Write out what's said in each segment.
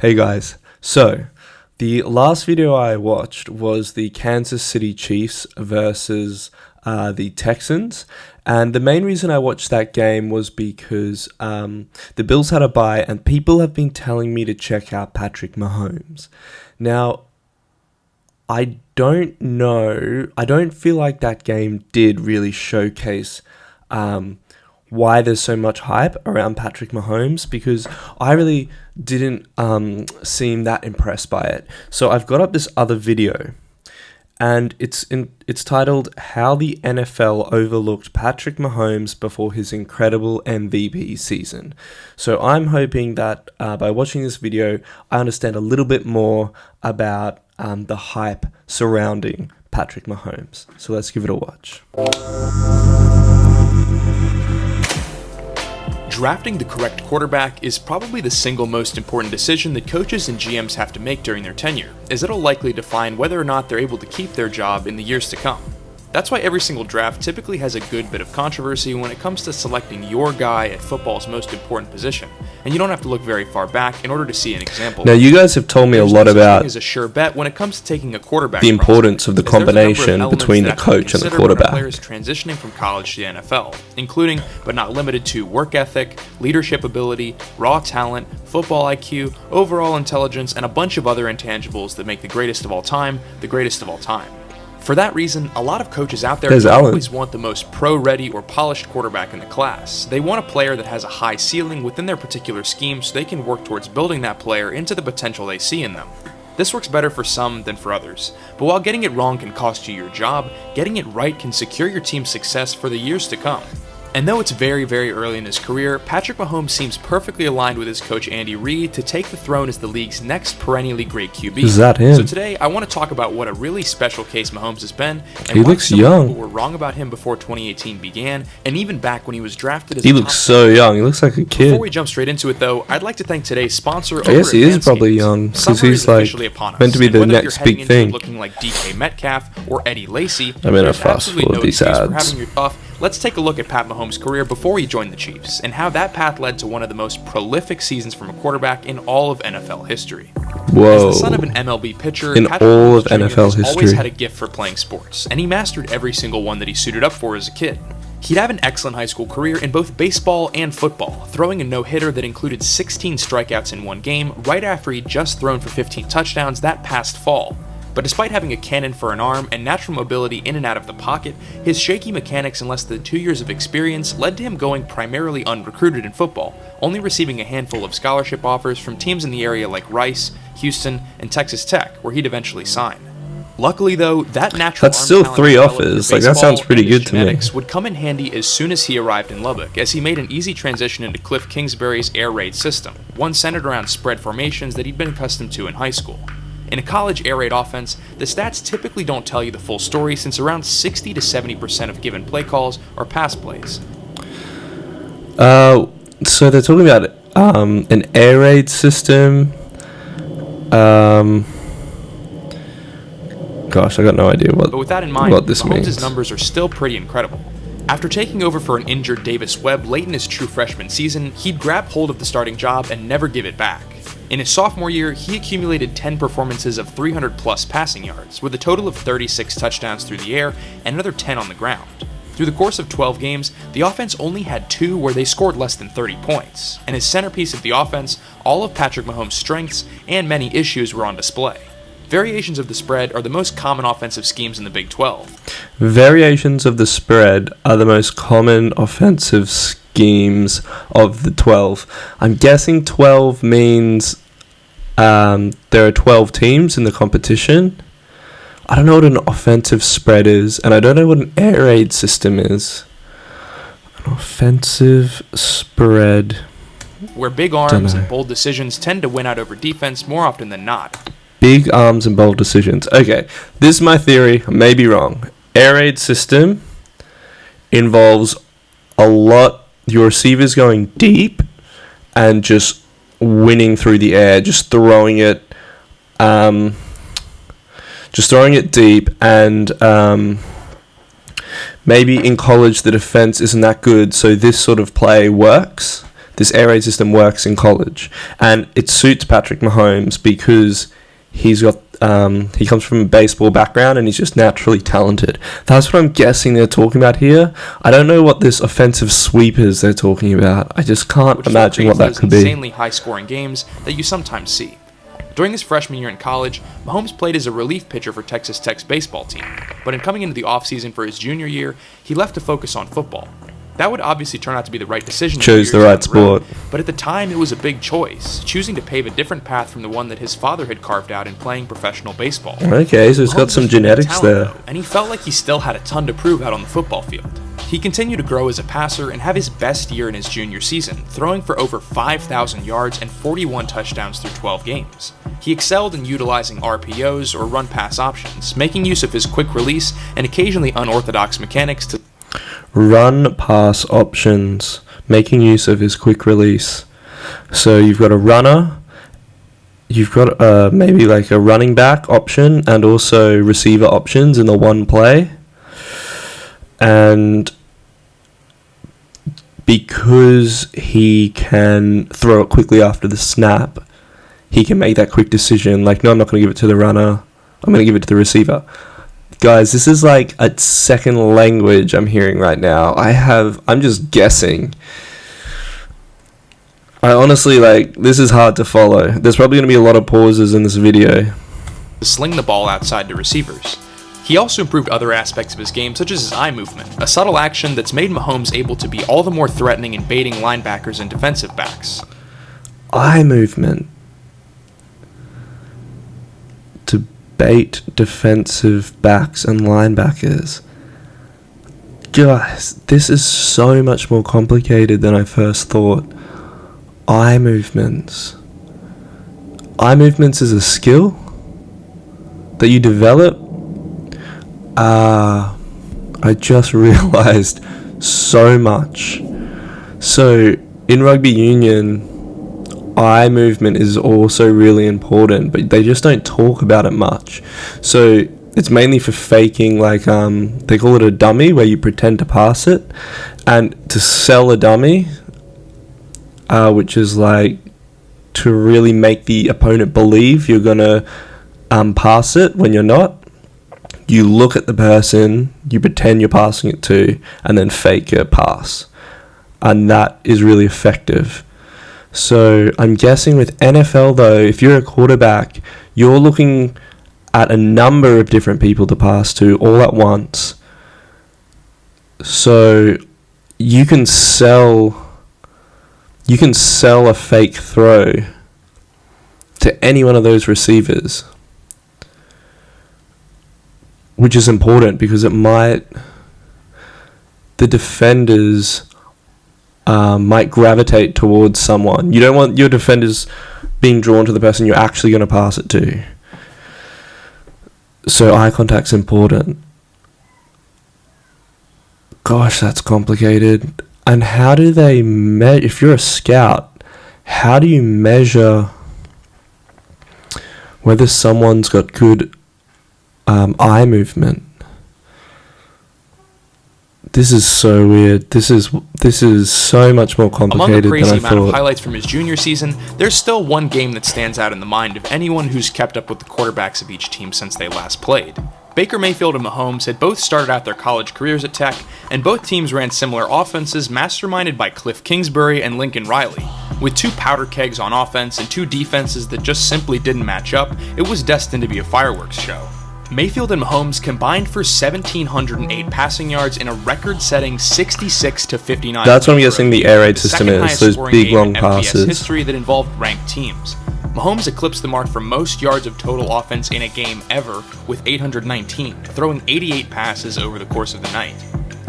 Hey guys, so the last video I watched was the Kansas City Chiefs versus the Texans, and the main reason I watched that game was because the Bills had a bye and people have been telling me to check out Patrick Mahomes. Now, I don't feel like that game did really showcase why there's so much hype around Patrick Mahomes, because I really didn't seem that impressed by it. So I've got up this other video, and it's titled "How the NFL Overlooked Patrick Mahomes Before His Incredible MVP Season." So I'm hoping that by watching this video, I understand a little bit more about the hype surrounding Patrick Mahomes. So let's give it a watch. Drafting the correct quarterback is probably the single most important decision that coaches and GMs have to make during their tenure, as it'll likely define whether or not they're able to keep their job in the years to come. That's why every single draft typically has a good bit of controversy when it comes to selecting your guy at football's most important position, and you don't have to look very far back in order to see an example. Now, you guys have told me a lot about is a sure bet when it comes to taking a quarterback the importance of the combination between the coach and the quarterback. Players transitioning from college to the NFL, including but not limited to work ethic, leadership ability, raw talent, football IQ, overall intelligence, and a bunch of other intangibles that make the greatest of all time the greatest of all time. For that reason, a lot of coaches out there don't always want the most pro-ready or polished quarterback in the class. They want a player that has a high ceiling within their particular scheme so they can work towards building that player into the potential they see in them. This works better for some than for others, but while getting it wrong can cost you your job, getting it right can secure your team's success for the years to come. And though it's very, very early in his career, Patrick Mahomes seems perfectly aligned with his coach Andy Reid to take the throne as the league's next perennially great QB. Is that him? So today, I want to talk about what a really special case Mahomes has been, and he why looks some young. people were wrong about him before 2018 began, and even back when he was drafted as He looks so young. He looks like a kid. Before we jump straight into it, though, I'd like to thank today's sponsor. I guess he is probably young, because he's like meant to be the next big thing. Looking like DK Metcalf or Eddie Lacy, I'm in a fuss full of these ads. Let's take a look at Pat Mahomes' career before he joined the Chiefs, and how that path led to one of the most prolific seasons from a quarterback in all of NFL history. Whoa. As the son of an MLB pitcher, in Patrick all of Mahomes NFL history, always had a gift for playing sports, and he mastered every single one that he suited up for as a kid. He'd have an excellent high school career in both baseball and football, throwing a no-hitter that included 16 strikeouts in one game right after he'd just thrown for 15 touchdowns that past fall. But despite having a cannon for an arm and natural mobility in and out of the pocket, his shaky mechanics and less than 2 years of experience led to him going primarily unrecruited in football, only receiving a handful of scholarship offers from teams in the area like Rice, Houston, and Texas Tech, where he'd eventually sign. Luckily, though, that natural that's still 3 offers. Like, that sounds pretty good to me. Would come in handy as soon as he arrived in Lubbock, as he made an easy transition into Cliff Kingsbury's air raid system, one centered around spread formations that he'd been accustomed to in high school. In a college air raid offense, the stats typically don't tell you the full story, since around 60 to 70% of given play calls are pass plays. So they're talking about an air raid system. Gosh, I got no idea But with that in mind, what this means. Mahomes' numbers are still pretty incredible. After taking over for an injured Davis Webb late in his true freshman season, he'd grab hold of the starting job and never give it back. In his sophomore year, he accumulated 10 performances of 300-plus passing yards, with a total of 36 touchdowns through the air and another 10 on the ground. Through the course of 12 games, the offense only had 2 where they scored less than 30 points, and his centerpiece of the offense, all of Patrick Mahomes' strengths and many issues were on display. Variations of the spread are the most common offensive schemes in the Big 12. Variations of the spread are the most common offensive schemes of the 12. I'm guessing 12 means there are 12 teams in the competition. I don't know what an offensive spread is, and I don't know what an air raid system is. An offensive spread. Where big arms and bold decisions tend to win out over defense more often than not. Big arms and bold decisions. Okay, this is my theory. I may be wrong. Air raid system involves a lot, your receivers going deep and just winning through the air, just throwing it deep, and maybe in college the defense isn't that good, so this sort of play works. this air raid system works in college, and it suits Patrick Mahomes because he comes from a baseball background and he's just naturally talented. That's what I'm guessing they're talking about here. I don't know what this offensive sweep is they're talking about. I just can't imagine what that could be. Insanely high-scoring games that you sometimes see. During his freshman year in college, Mahomes played as a relief pitcher for Texas Tech's baseball team, but in coming into the offseason for his junior year, he left to focus on football. That would obviously turn out to be the right decision. Chose the right sport. But at the time, it was a big choice, choosing to pave a different path from the one that his father had carved out in playing professional baseball. Okay, so it's got some genetics there. Though, and he felt like he still had a ton to prove out on the football field. He continued to grow as a passer and have his best year in his junior season, throwing for over 5,000 yards and 41 touchdowns through 12 games. He excelled in utilizing RPOs or run-pass options, making use of his quick release and occasionally unorthodox mechanics to run-pass options, making use of his quick release. So you've got a runner, you've got maybe like a running back option and also receiver options in the one play. And because he can throw it quickly after the snap, he can make that quick decision. Like, no, I'm not going to give it to the runner. I'm going to give it to the receiver. Guys, this is like a second language I'm hearing right now. I'm just guessing. I honestly, this is hard to follow. There's probably going to be a lot of pauses in this video. To sling the ball outside to receivers. He also improved other aspects of his game, such as his eye movement, a subtle action that's made Mahomes able to be all the more threatening in baiting linebackers and defensive backs. Eye movement. To bait defensive backs and linebackers. Guys, this is so much more complicated than I first thought. Eye movements. Eye movements is a skill that you develop. I just realized so much. So, in rugby union, eye movement is also really important, but they just don't talk about it much. So, it's mainly for faking, they call it a dummy, where you pretend to pass it. And to sell a dummy, which is to really make the opponent believe you're gonna pass it when you're not. You look at the person you pretend you're passing it to, and then fake a pass. And that is really effective. So I'm guessing with NFL though, if you're a quarterback, you're looking at a number of different people to pass to all at once. So you can sell a fake throw to any one of those receivers, which is important because the defenders might gravitate towards someone. You don't want your defenders being drawn to the person you're actually going to pass it to. So eye contact's important. Gosh, that's complicated. And how do they measure? If you're a scout, how do you measure whether someone's got good eye movement? This is so weird. This is so much more complicated than I thought. Among the crazy amount of highlights from his junior season, there's still one game that stands out in the mind of anyone who's kept up with the quarterbacks of each team since they last played. Baker Mayfield and Mahomes had both started out their college careers at Tech, and both teams ran similar offenses masterminded by Cliff Kingsbury and Lincoln Riley. With two powder kegs on offense and two defenses that just simply didn't match up, it was destined to be a fireworks show. Mayfield and Mahomes combined for 1,708 passing yards in a record-setting 66-59. That's what I'm guessing the air raid system is, those big long passes. History that involved ranked teams. Mahomes eclipsed the mark for most yards of total offense in a game ever with 819, throwing 88 passes over the course of the night.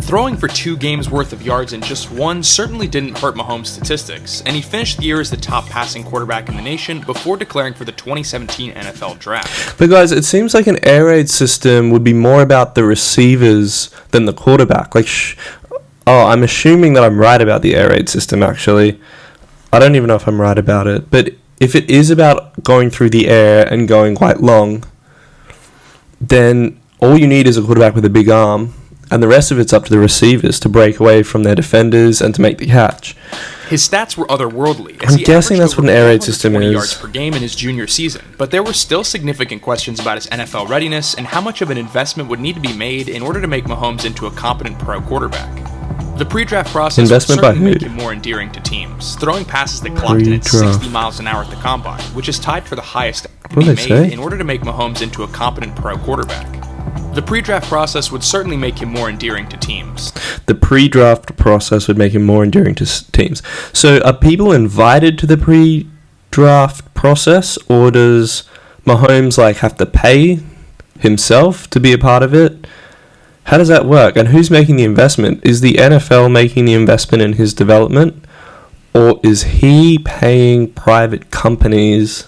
Throwing for 2 games worth of yards in just one certainly didn't hurt Mahomes' statistics, and he finished the year as the top passing quarterback in the nation before declaring for the 2017 NFL Draft. But guys, it seems like an air raid system would be more about the receivers than the quarterback. I'm assuming that I'm right about the air raid system, actually. I don't even know if I'm right about it, but if it is about going through the air and going quite long, then all you need is a quarterback with a big arm, and the rest of it's up to the receivers to break away from their defenders and to make the catch. His stats were otherworldly, as I'm he guessing averaged that's what over an air raid system 420 is. yards per game in his junior season, but there were still significant questions about his NFL readiness and how much of an investment would need to be made in order to make Mahomes into a competent pro quarterback. The pre-draft process would Investment by certainly make who? him more endearing to teams, throwing passes that clocked in at Pre-draft. 60 miles an hour at the combine, which is tied for the highest to What be did they made say? in order to make Mahomes into a competent pro quarterback. The pre-draft process would certainly make him more endearing to teams. The pre-draft process would make him more enduring to teams. So are people invited to the pre-draft process, or does Mahomes have to pay himself to be a part of it? How does that work? And who's making the investment? Is the NFL making the investment in his development, or is he paying private companies?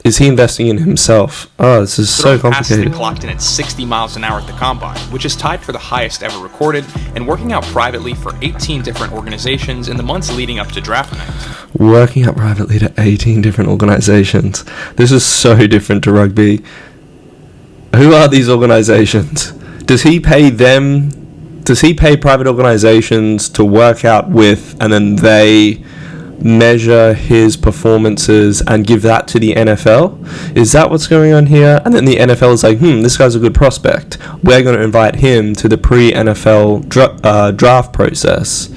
Is he investing in himself? Oh, this is so Throwing passes complicated. that clocked in at 60 miles an hour at the combine, which is tied for the highest ever recorded, and working out privately for 18 different organizations in the months leading up to draft night. Working out privately to 18 different organizations. This is so different to rugby. Who are these organizations? Does he pay them? Does he pay private organizations to work out with, and then they measure his performances and give that to the NFL? Is that what's going on here? And then the NFL is like, this guy's a good prospect. We're going to invite him to the pre-NFL draft process.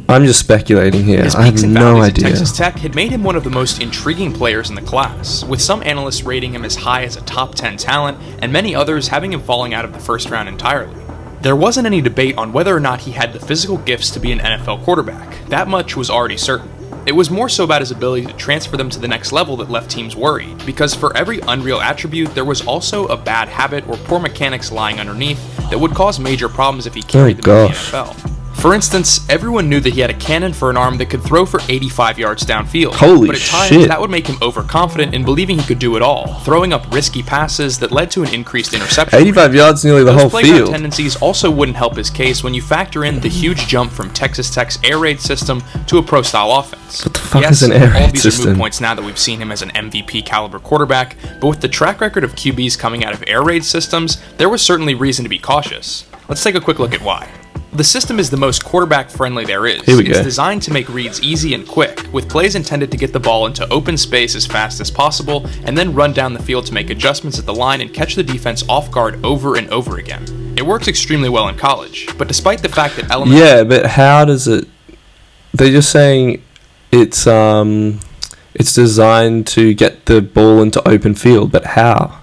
I'm just speculating here. His I have peaks and no valleys idea. at Texas Tech had made him one of the most intriguing players in the class, with some analysts rating him as high as a top 10 talent, and many others having him falling out of the first round entirely. There wasn't any debate on whether or not he had the physical gifts to be an NFL quarterback. That much was already certain. It was more so about his ability to transfer them to the next level that left teams worried, because for every unreal attribute, there was also a bad habit or poor mechanics lying underneath that would cause major problems if he carried them in the NFL. For instance, everyone knew that he had a cannon for an arm that could throw for 85 yards downfield. Holy but at times, shit. that would make him overconfident in believing he could do it all, throwing up risky passes that led to an increased interception rate. 85 yards, nearly the Those whole playground field. tendencies also wouldn't help his case when you factor in the huge jump from Texas Tech's air raid system to a pro-style offense. What the fuck Yes, is an air all raid these are system? moot points now that we've seen him as an MVP caliber quarterback, but with the track record of QBs coming out of air raid systems, there was certainly reason to be cautious. Let's take a quick look at why. The system is the most quarterback-friendly there is. Here we It's go. designed to make reads easy and quick, with plays intended to get the ball into open space as fast as possible, and then run down the field to make adjustments at the line and catch the defense off guard over and over again. It works extremely well in college, but despite the fact that elements... Yeah, but how does it... They're just saying it's designed to get the ball into open field, but how?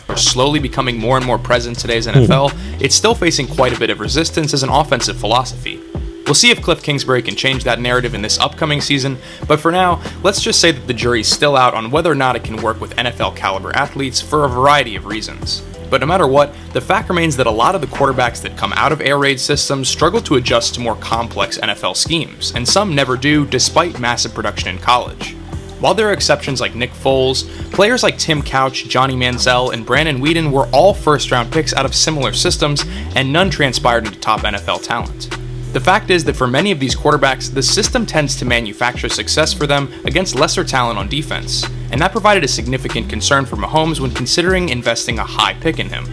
are slowly becoming more and more present in today's NFL, it's still facing quite a bit of resistance as an offensive philosophy. We'll see if Cliff Kingsbury can change that narrative in this upcoming season, but for now, let's just say that the jury's still out on whether or not it can work with NFL caliber athletes for a variety of reasons. But no matter what, the fact remains that a lot of the quarterbacks that come out of air raid systems struggle to adjust to more complex NFL schemes, and some never do despite massive production in college. While there are exceptions like Nick Foles, players like Tim Couch, Johnny Manziel, and Brandon Weeden were all first-round picks out of similar systems, and none transpired into top NFL talent. The fact is that for many of these quarterbacks, the system tends to manufacture success for them against lesser talent on defense, and that provided a significant concern for Mahomes when considering investing a high pick in him.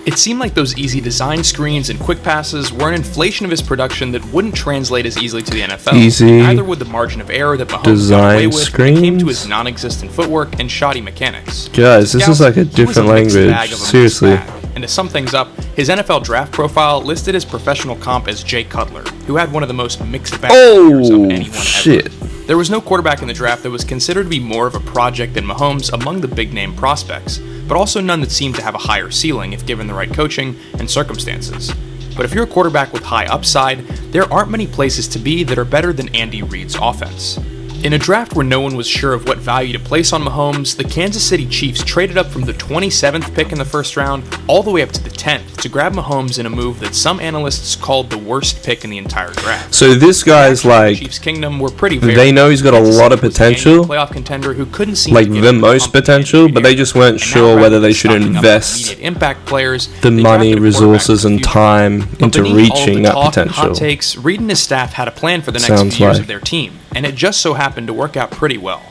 It seemed like those easy design screens and quick passes were an inflation of his production that wouldn't translate as easily to the NFL. Easy Neither would the margin of error that Mahomes got away with when it came to his screens? non-existent footwork and shoddy mechanics. Guys, this is like a Scouts, he was different mixed language. bag of a mixed Seriously. bag. And to sum things up, his NFL draft profile listed his professional comp as Jay Cutler, who had one of the most mixed bag years of Oh, anyone shit. ever. There was no quarterback in the draft that was considered to be more of a project than Mahomes among the big-name prospects, but also none that seemed to have a higher ceiling if given the right coaching and circumstances. But if you're a quarterback with high upside, there aren't many places to be that are better than Andy Reid's offense. In a draft where no one was sure of what value to place on Mahomes, the Kansas City Chiefs traded up from the 27th pick in the first round all the way up to the 10th to grab Mahomes in a move that some analysts called the worst pick in the entire draft. So this guy's like, Chiefs Kingdom were pretty varied. they know he's got a Kansas lot City of was the annual potential, playoff contender who couldn't seem like to get the over the most hump in the potential, but they intermediate just weren't and now sure rather whether than they should stocking up on invest immediate impact players, the they money, drafted a quarterback resources, for the and future. time But into beneath all of reaching the that talk and potential. hot takes, Reid and his staff had a plan for the next Sounds few years like- of their team, and it just so happened to work out pretty well.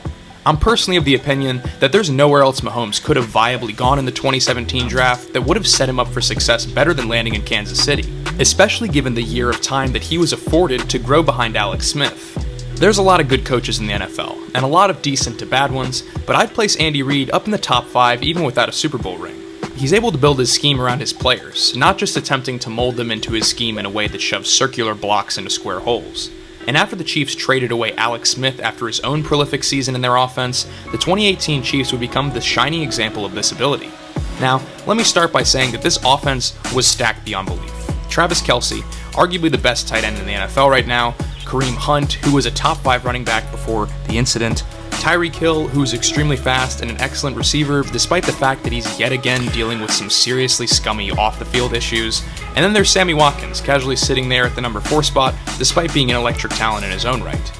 I'm personally of the opinion that there's nowhere else Mahomes could have viably gone in the 2017 draft that would have set him up for success better than landing in Kansas City. especially given the year of time that he was afforded to grow behind Alex Smith. There's a lot of good coaches in the NFL, and a lot of decent to bad ones, but I'd place Andy Reid up in the top 5 even without a Super Bowl ring. He's able to build his scheme around his players, not just attempting to mold them into his scheme in a way that shoves circular blocks into square holes. And after the Chiefs traded away Alex Smith after his own prolific season in their offense, the 2018 Chiefs would become the shining example of this ability. Now, let me start by saying that this offense was stacked beyond belief. Travis Kelce, arguably the best tight end in the NFL right now, Kareem Hunt, who was a top 5 running back before the incident, Tyreek Hill, who's extremely fast and an excellent receiver, despite the fact that he's yet again dealing with some seriously scummy off-the-field issues, and then there's Sammy Watkins, casually sitting there at the number 4 spot, despite being an electric talent in his own right.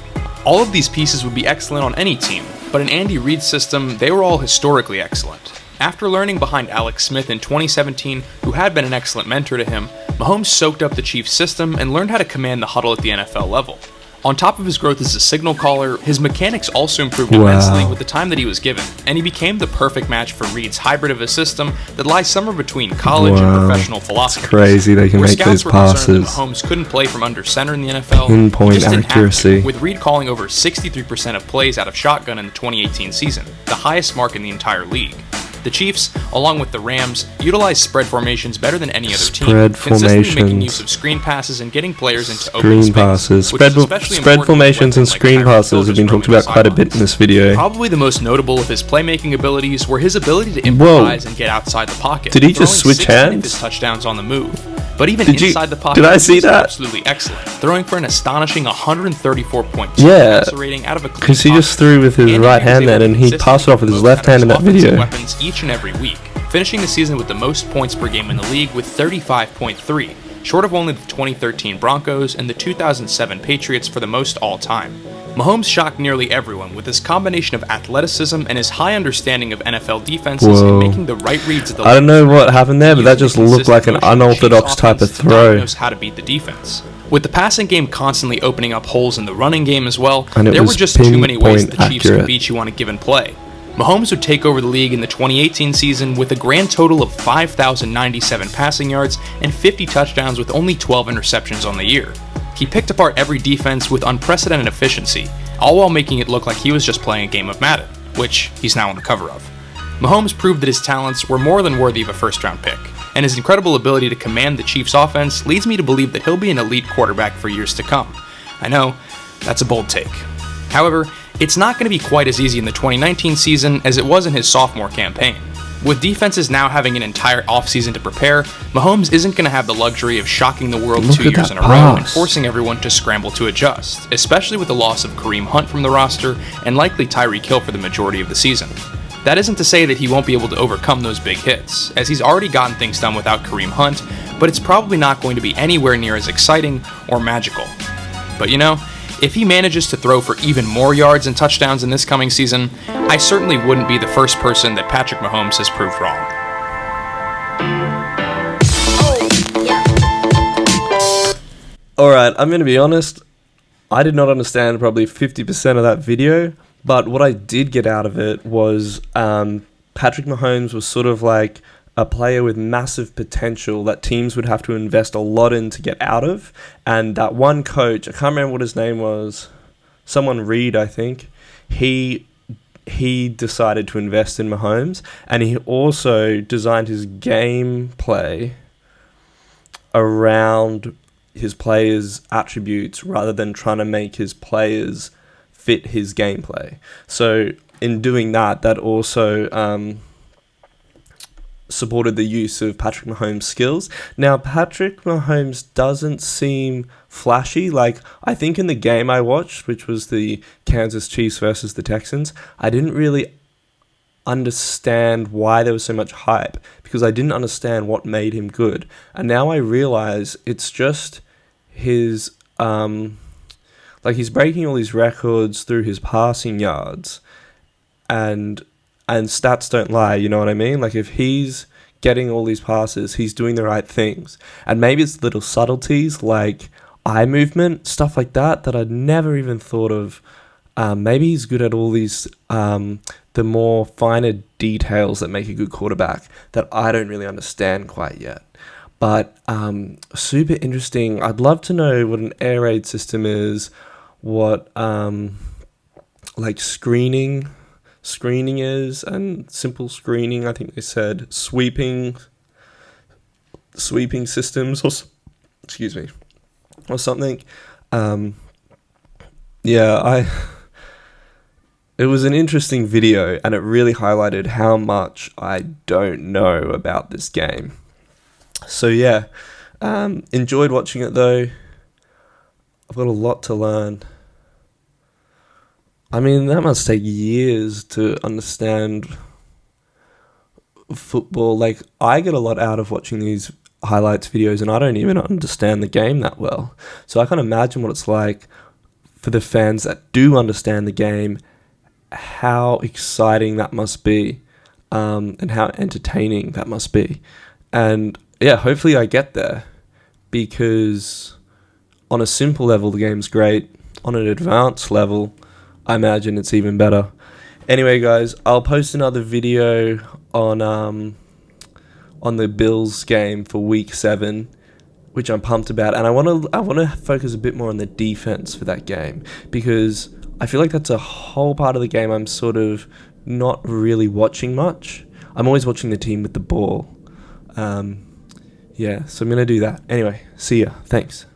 All of these pieces would be excellent on any team, but in Andy Reid's system, they were all historically excellent. After learning behind Alex Smith in 2017, who had been an excellent mentor to him, Mahomes soaked up the Chiefs' system and learned how to command the huddle at the NFL level. On top of his growth as a signal caller, his mechanics also improved immensely with the time that he was given, and he became the perfect match for Reid's hybrid of a system that lies somewhere between college and professional philosophy. It's crazy they can make those passes. Mahomes couldn't play from under center in the NFL. Pinpoint accuracy. With Reid calling over 63% of plays out of shotgun in the 2018 season, the highest mark in the entire league. The Chiefs, along with the Rams, utilize spread formations better than any other team, consistently making use of screen passes and getting players into open space. Spread formations and screen passes have been talked about quite a bit in this video. Probably the most notable of his playmaking abilities were his ability to improvise and get outside the pocket. Did he just switch hands? His touchdowns on the move. But even inside the pocket, did I see that? Absolutely excellent, throwing for an astonishing 134.2 passer rating out of a clean because he just threw with his right hand then, and he passed it off with his left hand in that video. Weapons each and every week, finishing the season with the most points per game in the league with 35.3, short of only the 2013 Broncos and the 2007 Patriots for the most all-time. Mahomes shocked nearly everyone with his combination of athleticism and his high understanding of NFL defenses and making the right reads at the I don't know what happened there, but that just looked like an unorthodox type of throw. Knows how to beat the defense. With the passing game constantly opening up holes in the running game as well, there were just too many ways that the Chiefs could beat you on a given play. Mahomes would take over the league in the 2018 season with a grand total of 5,097 passing yards and 50 touchdowns with only 12 interceptions on the year. He picked apart every defense with unprecedented efficiency, all while making it look like he was just playing a game of Madden, which he's now on the cover of. Mahomes proved that his talents were more than worthy of a first-round pick, and his incredible ability to command the Chiefs' offense leads me to believe that he'll be an elite quarterback for years to come. I know, that's a bold take. However, it's not going to be quite as easy in the 2019 season as it was in his sophomore campaign. With defenses now having an entire offseason to prepare, Mahomes isn't going to have the luxury of shocking the world 2 years in a row and forcing everyone to scramble to adjust, especially with the loss of Kareem Hunt from the roster and likely Tyreek Hill for the majority of the season. That isn't to say that he won't be able to overcome those big hits, as he's already gotten things done without Kareem Hunt, but it's probably not going to be anywhere near as exciting or magical. But you know, if he manages to throw for even more yards and touchdowns in this coming season, I certainly wouldn't be the first person that Patrick Mahomes has proved wrong. Alright, I'm going to be honest, I did not understand probably 50% of that video, but what I did get out of it was Patrick Mahomes was sort of like a player with massive potential that teams would have to invest a lot in to get out of, and that one coach, I can't remember what his name was, someone Reid, I think, he decided to invest in Mahomes, and he also designed his gameplay around his players' attributes rather than trying to make his players fit his gameplay. So in doing that, that also supported the use of Patrick Mahomes' skills. Now, Patrick Mahomes doesn't seem flashy. Like, I think in the game I watched, which was the Kansas Chiefs versus the Texans, I didn't really understand why there was so much hype, because I didn't understand what made him good. And now I realize it's just his, he's breaking all these records through his passing yards, and stats don't lie, you know what I mean? Like, if he's getting all these passes, he's doing the right things. And maybe it's little subtleties like eye movement, stuff like that I'd never even thought of. Maybe he's good at all these, the more finer details that make a good quarterback that I don't really understand quite yet. But super interesting. I'd love to know what an air raid system is, what like screening is, and simple screening. I think they said sweeping systems, excuse me, or something. Yeah, it was an interesting video, and it really highlighted how much I don't know about this game. So yeah, enjoyed watching it though. I've got a lot to learn. I mean, that must take years to understand football. Like, I get a lot out of watching these highlights videos, and I don't even understand the game that well. So I can't imagine what it's like for the fans that do understand the game, how exciting that must be, and how entertaining that must be. And yeah, hopefully I get there, because on a simple level, the game's great. On an advanced level, I imagine it's even better. Anyway, guys, I'll post another video on the Bills game for Week 7, which I'm pumped about, and I want to focus a bit more on the defense for that game, because I feel like that's a whole part of the game I'm sort of not really watching much. I'm always watching the team with the ball. Yeah, so I'm gonna do that. Anyway, see ya. Thanks.